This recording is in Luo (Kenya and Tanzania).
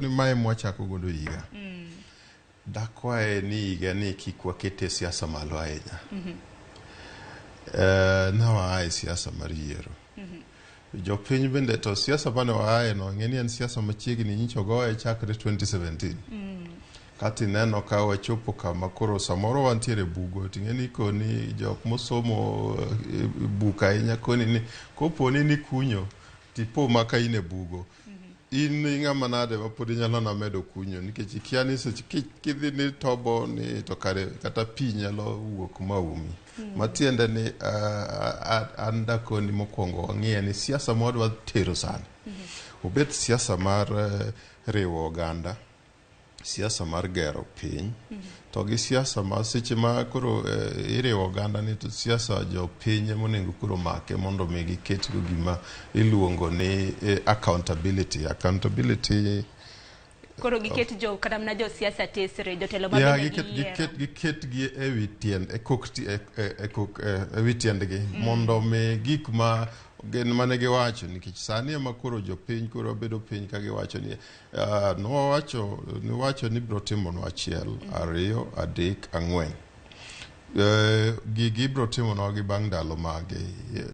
ni mae mwachako godo higa. Dakwae ni higa ni kik wakete siasa malo ahinya. Nawa siasa mar yiero. Jopiny bende to siasa mane waaye no ng'eni en siasa machiegni nyicho goye chakre 2017. Kati neno ka wachopo kama koro samoro wantiere bugo ting'eni koni jok mosomo buka ahinya koni ni koponi ni kunyo tipo maka ine bugo. In ng'ama nade ma pod inyalo na medo kunyo nikech ikia ni seche kidhi ni tobo ni to kare kata pi nyalo wuok maumi. Matiende ni anda koni mokwongo wang'iye ni siasa modwa tero sana. Obet siasa mar riwo oganda, siasa mar gero piny, to gi siasa ma seche ma koro iriwo oganda ni to siasa jo piny monego koro make mondo mi giket go gima iluongo ni accountability. Koro giket jo kata mna jo siasa tesre jotelo mabende giket gi ewi tiend ewi tiendgi mondo mi gik ma gen mane giwacho nikech sani ema koro jopiny koro bedo piny ka giwacho ni niwacho ni biro timonwa achiel, ariyo, adek, ang'wen. Gigi biro timonwa gi bang' ndalo mage.